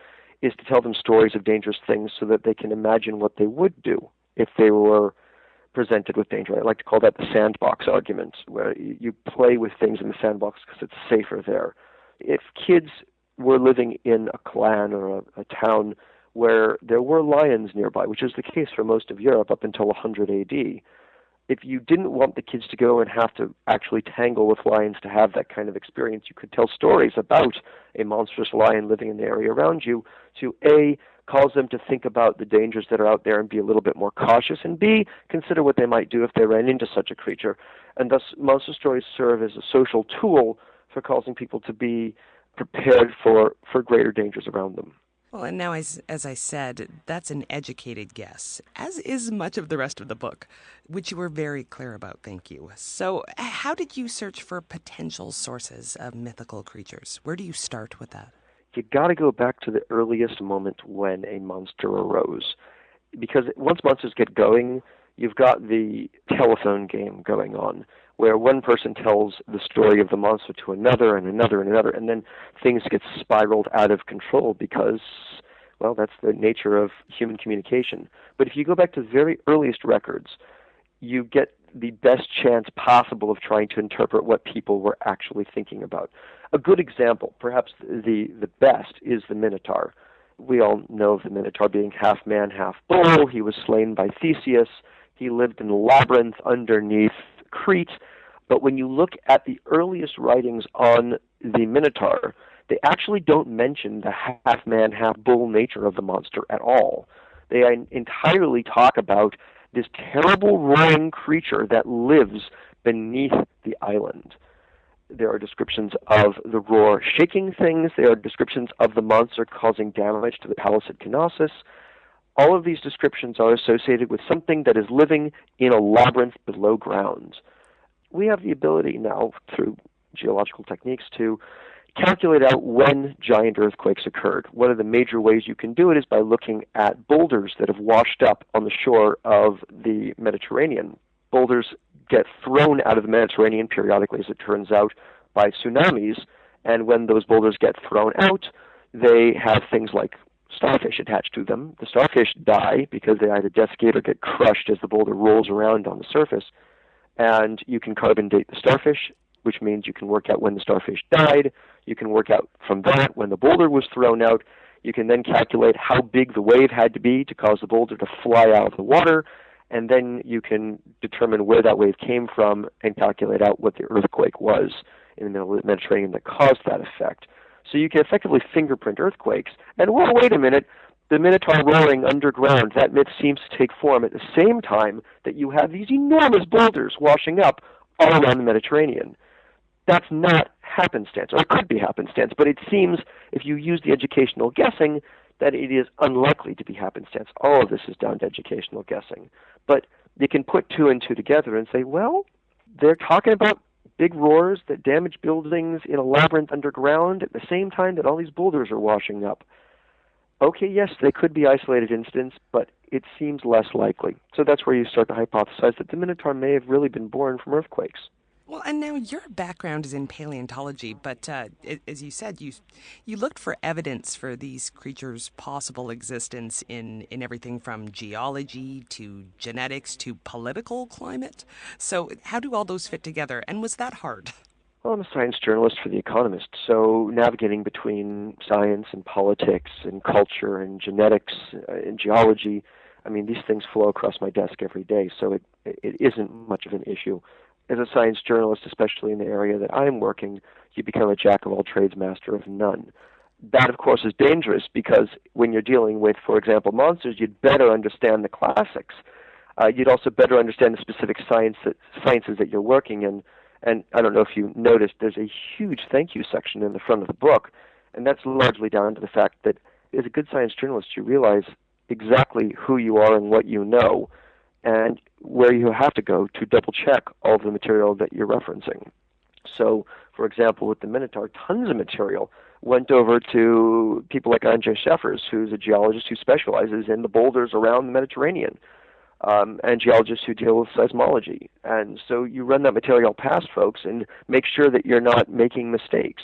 is to tell them stories of dangerous things so that they can imagine what they would do if they were presented with danger. I like to call that the sandbox argument, where you play with things in the sandbox because it's safer there. If kids were living in a clan or a town where there were lions nearby, which is the case for most of Europe up until 100 AD, if you didn't want the kids to go and have to actually tangle with lions to have that kind of experience, you could tell stories about a monstrous lion living in the area around you to A, calls them to think about the dangers that are out there and be a little bit more cautious, and B, consider what they might do if they ran into such a creature. And thus, monster stories serve as a social tool for causing people to be prepared for greater dangers around them. Well, and now, as I said, that's an educated guess, as is much of the rest of the book, which you were very clear about, thank you. So how did you search for potential sources of mythical creatures? Where do you start with that? You got to go back to the earliest moment when a monster arose. Because once monsters get going, you've got the telephone game going on, where one person tells the story of the monster to another and another and another, and then things get spiraled out of control because, well, that's the nature of human communication. But if you go back to the very earliest records, you get the best chance possible of trying to interpret what people were actually thinking about. A good example, perhaps the best, is the Minotaur. We all know of the Minotaur being half man, half bull. He was slain by Theseus. He lived in a labyrinth underneath Crete. But when you look at the earliest writings on the Minotaur, they actually don't mention the half man, half bull nature of the monster at all. They entirely talk about this terrible roaring creature that lives beneath the island. There are descriptions of the roar shaking things. There are descriptions of the monster causing damage to the palace at Knossos. All of these descriptions are associated with something that is living in a labyrinth below ground. We have the ability now, through geological techniques, to calculate out when giant earthquakes occurred. One of the major ways you can do it is by looking at boulders that have washed up on the shore of the Mediterranean. Boulders get thrown out of the Mediterranean periodically, as it turns out, by tsunamis, and when those boulders get thrown out, they have things like starfish attached to them. The starfish die because they either desiccate or get crushed as the boulder rolls around on the surface, and you can carbon date the starfish, which means you can work out when the starfish died. You can work out from that when the boulder was thrown out. You can then calculate how big the wave had to be to cause the boulder to fly out of the water, and then you can determine where that wave came from and calculate out what the earthquake was in the middle of the Mediterranean that caused that effect. So you can effectively fingerprint earthquakes. And, well, wait a minute, the Minotaur roaring underground, that myth seems to take form at the same time that you have these enormous boulders washing up all around the Mediterranean. That's not happenstance, or it could be happenstance, but it seems, if you use the educational guessing, that it is unlikely to be happenstance. All of this is down to educational guessing. But you can put two and two together and say, well, they're talking about big roars that damage buildings in a labyrinth underground at the same time that all these boulders are washing up. Okay, yes, they could be isolated incidents, but it seems less likely. So that's where you start to hypothesize that the Minotaur may have really been born from earthquakes. Well, and now your background is in paleontology, but as you said, you looked for evidence for these creatures' possible existence in everything from geology to genetics to political climate. So how do all those fit together, and was that hard? Well, I'm a science journalist for The Economist, so navigating between science and politics and culture and genetics and geology, I mean, these things flow across my desk every day, so it isn't much of an issue. As a science journalist, especially in the area that I'm working, you become a jack of all trades, master of none. That, of course, is dangerous because when you're dealing with, for example, monsters, you'd better understand the classics. You'd also better understand the specific sciences that you're working in. And I don't know if you noticed, there's a huge thank you section in the front of the book, and that's largely down to the fact that as a good science journalist, you realize exactly who you are and what you know, and where you have to go to double-check all of the material that you're referencing. So, for example, with the Minotaur, tons of material went over to people like Andrzej Szefers, who's a geologist who specializes in the boulders around the Mediterranean, and geologists who deal with seismology. And so you run that material past folks and make sure that you're not making mistakes.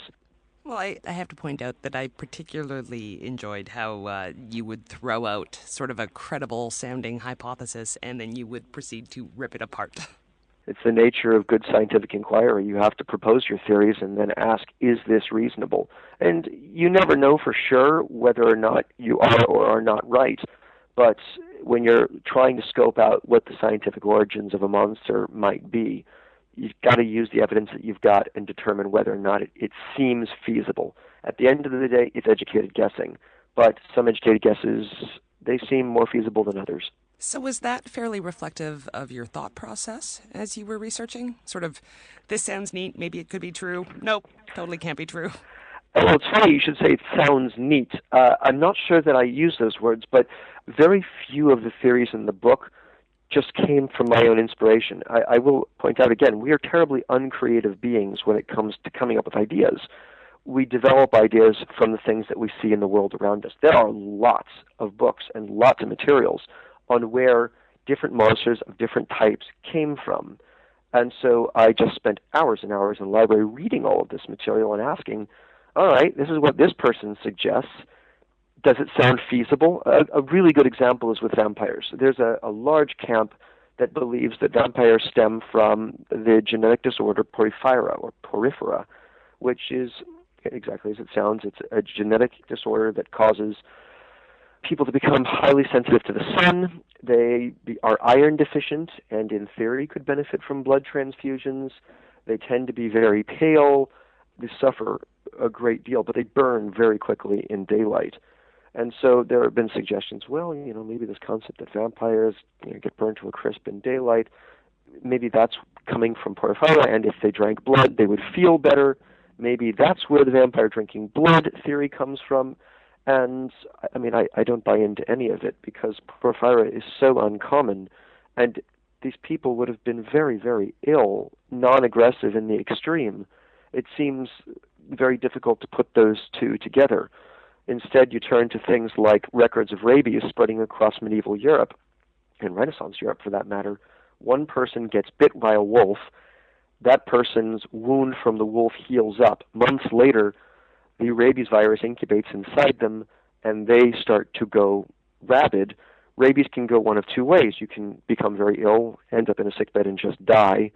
Well, I have to point out that I particularly enjoyed how you would throw out sort of a credible-sounding hypothesis and then you would proceed to rip it apart. It's the nature of good scientific inquiry. You have to propose your theories and then ask, is this reasonable? And you never know for sure whether or not you are or are not right. But when you're trying to scope out what the scientific origins of a monster might be, you've got to use the evidence that you've got and determine whether or not it seems feasible. At the end of the day, it's educated guessing. but some educated guesses, they seem more feasible than others. So was that fairly reflective of your thought process as you were researching? Sort of, this sounds neat, maybe it could be true. Nope, totally can't be true. Well, it's funny you should say it sounds neat. I'm not sure that I use those words, but very few of the theories in the book just came from my own inspiration. I will point out again, we are terribly uncreative beings when it comes to coming up with ideas. We develop ideas from the things that we see in the world around us. There are lots of books and lots of materials on where different monsters of different types came from. And so I just spent hours and hours in the library reading all of this material and asking, all right, this is what this person suggests. Does it sound feasible? A really good example is with vampires. There's a large camp that believes that vampires stem from the genetic disorder porphyria, which is exactly as it sounds. It's a genetic disorder that causes people to become highly sensitive to the sun. They are iron deficient and in theory could benefit from blood transfusions. They tend to be very pale. They suffer a great deal, but they burn very quickly in daylight. And so there have been suggestions, well, maybe this concept that vampires get burned to a crisp in daylight, maybe that's coming from porphyria, and if they drank blood, they would feel better. Maybe that's where the vampire drinking blood theory comes from. And I mean, I don't buy into any of it because porphyria is so uncommon, and these people would have been very, very ill, non-aggressive in the extreme. It seems very difficult to put those two together. Instead, you turn to things like records of rabies spreading across medieval Europe, and Renaissance Europe for that matter. One person gets bit by a wolf. That person's wound from the wolf heals up. Months later, the rabies virus incubates inside them, and they start to go rabid. Rabies can go one of two ways. You can become very ill, end up in a sickbed, and just die,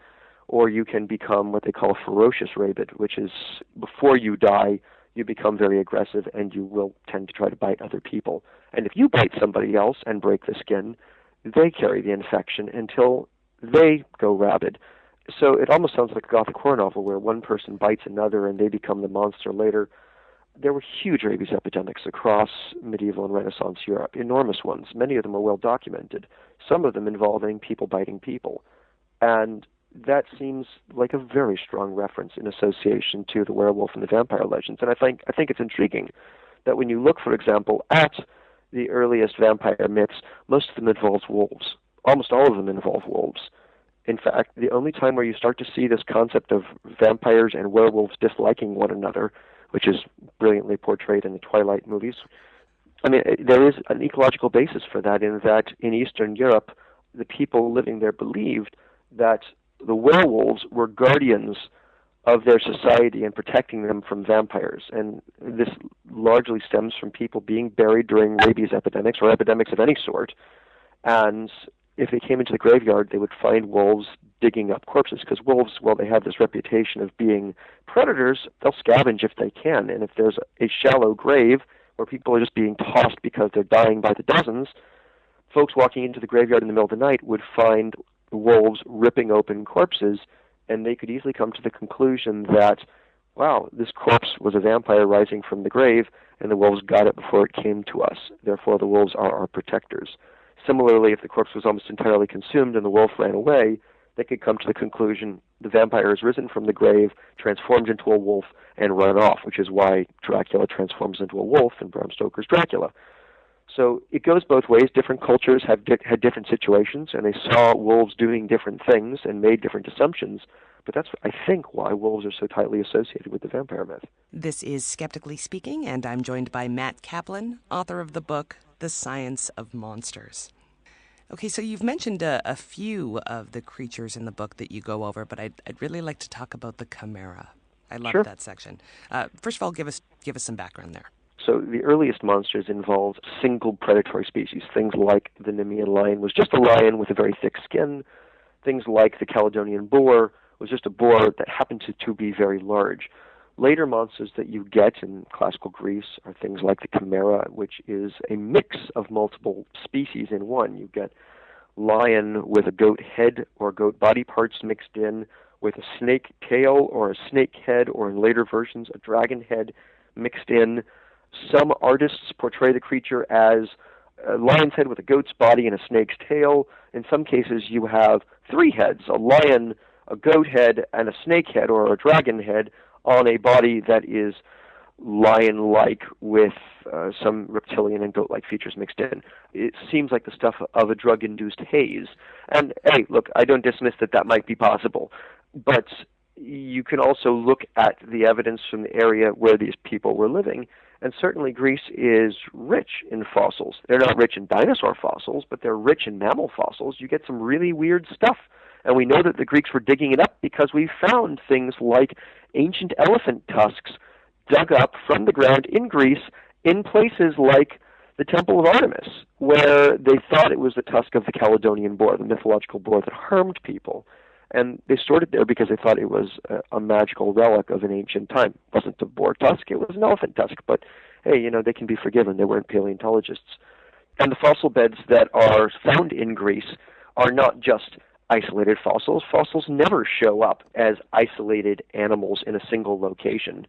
or you can become what they call ferocious rabid, which is before you die, you become very aggressive and you will tend to try to bite other people. And if you bite somebody else and break the skin, they carry the infection until they go rabid. So it almost sounds like a Gothic horror novel where one person bites another and they become the monster later. There were huge rabies epidemics across medieval and Renaissance Europe, enormous ones. Many of them are well documented, some of them involving people biting people. And that seems like a very strong reference in association to the werewolf and the vampire legends. And I think it's intriguing that when you look, for example, at the earliest vampire myths, most of them involve wolves. Almost all of them involve wolves. In fact, the only time where you start to see this concept of vampires and werewolves disliking one another, which is brilliantly portrayed in the Twilight movies, I mean, there is an ecological basis for that in that in Eastern Europe, the people living there believed that the werewolves were guardians of their society and protecting them from vampires. And this largely stems from people being buried during rabies epidemics or epidemics of any sort. And if they came into the graveyard, they would find wolves digging up corpses, because wolves, well, they have this reputation of being predators. They'll scavenge if they can. And if there's a shallow grave where people are just being tossed because they're dying by the dozens, folks walking into the graveyard in the middle of the night would find wolves ripping open corpses, and they could easily come to the conclusion that, wow, this corpse was a vampire rising from the grave, and the wolves got it before it came to us. Therefore, the wolves are our protectors. Similarly, if the corpse was almost entirely consumed and the wolf ran away, they could come to the conclusion the vampire has risen from the grave, transformed into a wolf, and run off, which is why Dracula transforms into a wolf in Bram Stoker's Dracula. So it goes both ways. Different cultures had different situations, and they saw wolves doing different things and made different assumptions. But that's, I think, why wolves are so tightly associated with the vampire myth. This is Skeptically Speaking, and I'm joined by Matt Kaplan, author of the book The Science of Monsters. Okay, so you've mentioned a few of the creatures in the book that you go over, but I'd really like to talk about the chimera. I love that section. First of all, give us some background there. So the earliest monsters involved single predatory species. Things like the Nemean lion was just a lion with a very thick skin. Things like the Caledonian boar was just a boar that happened to be very large. Later monsters that you get in classical Greece are things like the chimera, which is a mix of multiple species in one. You get lion with a goat head or goat body parts mixed in with a snake tail or a snake head, or in later versions a dragon head mixed in. Some artists portray the creature as a lion's head with a goat's body and a snake's tail. In some cases, you have three heads, a lion, a goat head, and a snake head or a dragon head on a body that is lion-like with some reptilian and goat-like features mixed in. It seems like the stuff of a drug-induced haze. And, hey, look, I don't dismiss that might be possible. But you can also look at the evidence from the area where these people were living, and certainly Greece is rich in fossils. They're not rich in dinosaur fossils, but they're rich in mammal fossils. You get some really weird stuff. And we know that the Greeks were digging it up because we found things like ancient elephant tusks dug up from the ground in Greece in places like the Temple of Artemis, where they thought it was the tusk of the Caledonian boar, the mythological boar that harmed people. And they stored it there because they thought it was a magical relic of an ancient time. It wasn't a boar tusk, it was an elephant tusk. But, hey, they can be forgiven. They weren't paleontologists. And the fossil beds that are found in Greece are not just isolated fossils. Fossils never show up as isolated animals in a single location.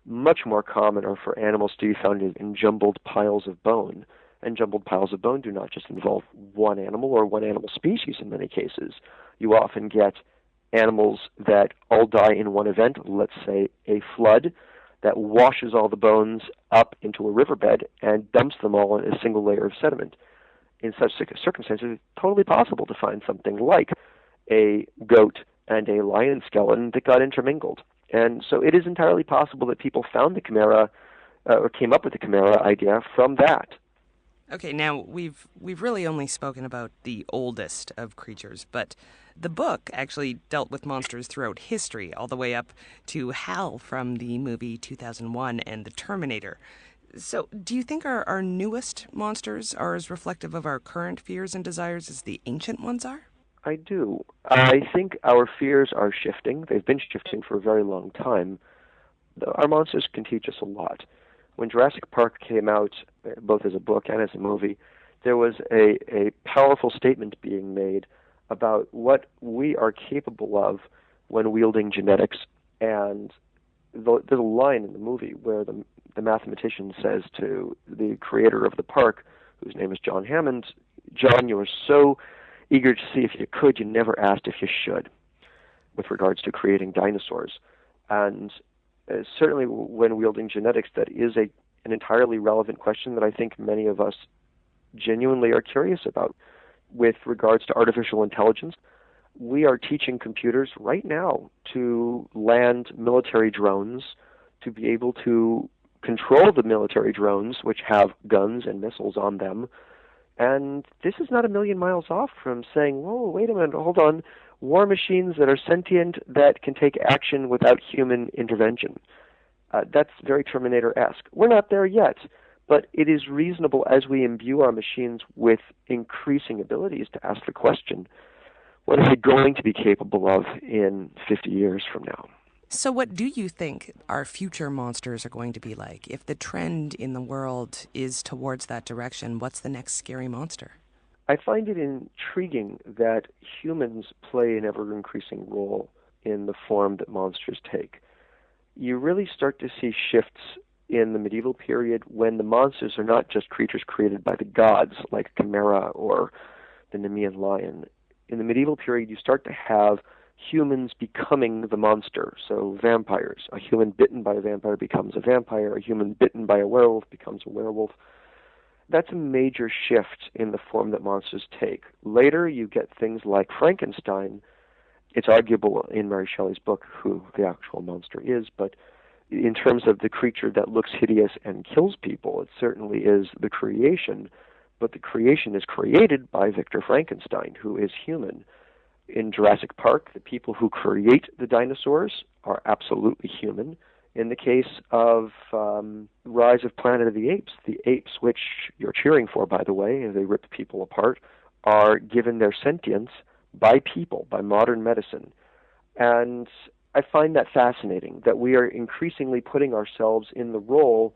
Much more common are for animals to be found in jumbled piles of bone. And jumbled piles of bone do not just involve one animal or one animal species in many cases. You often get animals that all die in one event, let's say a flood, that washes all the bones up into a riverbed and dumps them all in a single layer of sediment. In such circumstances, it's totally possible to find something like a goat and a lion skeleton that got intermingled. And so it is entirely possible that people found the chimera or came up with the chimera idea from that. Okay, now we've really only spoken about the oldest of creatures, but the book actually dealt with monsters throughout history, all the way up to Hal from the movie 2001 and The Terminator. So do you think our newest monsters are as reflective of our current fears and desires as the ancient ones are? I do. I think our fears are shifting. They've been shifting for a very long time. Our monsters can teach us a lot. When Jurassic Park came out, both as a book and as a movie, there was a powerful statement being made about what we are capable of when wielding genetics. And there's a line in the movie where the mathematician says to the creator of the park, whose name is John Hammond, "John, you were so eager to see if you could, you never asked if you should," with regards to creating dinosaurs. And certainly when wielding genetics, that is an entirely relevant question that I think many of us genuinely are curious about. With regards to artificial intelligence, we are teaching computers right now to land military drones, to be able to control the military drones, which have guns and missiles on them. And this is not a million miles off from saying, whoa, wait a minute, hold on, war machines that are sentient that can take action without human intervention. That's very Terminator-esque. We're not there yet, but it is reasonable as we imbue our machines with increasing abilities to ask the question, what are they going to be capable of in 50 years from now? So what do you think our future monsters are going to be like? If the trend in the world is towards that direction, what's the next scary monster? I find it intriguing that humans play an ever-increasing role in the form that monsters take. You really start to see shifts in the medieval period when the monsters are not just creatures created by the gods, like Chimera or the Nemean lion. In the medieval period, you start to have humans becoming the monster. So vampires. A human bitten by a vampire becomes a vampire. A human bitten by a werewolf becomes a werewolf. That's a major shift in the form that monsters take. Later, you get things like Frankenstein. It's arguable in Mary Shelley's book who the actual monster is, but in terms of the creature that looks hideous and kills people, it certainly is the creation. But the creation is created by Victor Frankenstein, who is human. In Jurassic Park, the people who create the dinosaurs are absolutely human. In the case of Rise of Planet of the apes, which you're cheering for, by the way, they rip people apart, are given their sentience by people, by modern medicine. And I find that fascinating, that we are increasingly putting ourselves in the role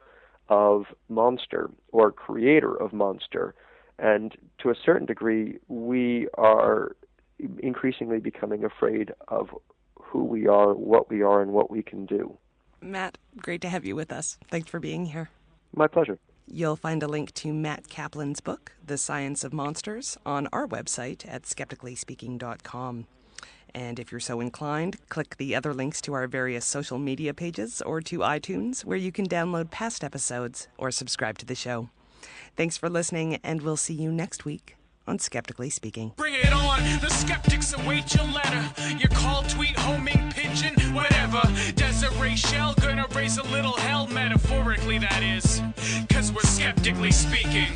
of monster or creator of monster. And to a certain degree, we are increasingly becoming afraid of who we are, and what we can do. Matt, great to have you with us. Thanks for being here. My pleasure. You'll find a link to Matt Kaplan's book, The Science of Monsters, on our website at skepticallyspeaking.com. And if you're so inclined, click the other links to our various social media pages or to iTunes, where you can download past episodes or subscribe to the show. Thanks for listening, and we'll see you next week on Skeptically Speaking. Bring it on, the skeptics await your letter. Your call, tweet, homing, pigeon, whatever. Desiree Shell gonna raise a little hell, metaphorically that is. 'Cause we're skeptically speaking.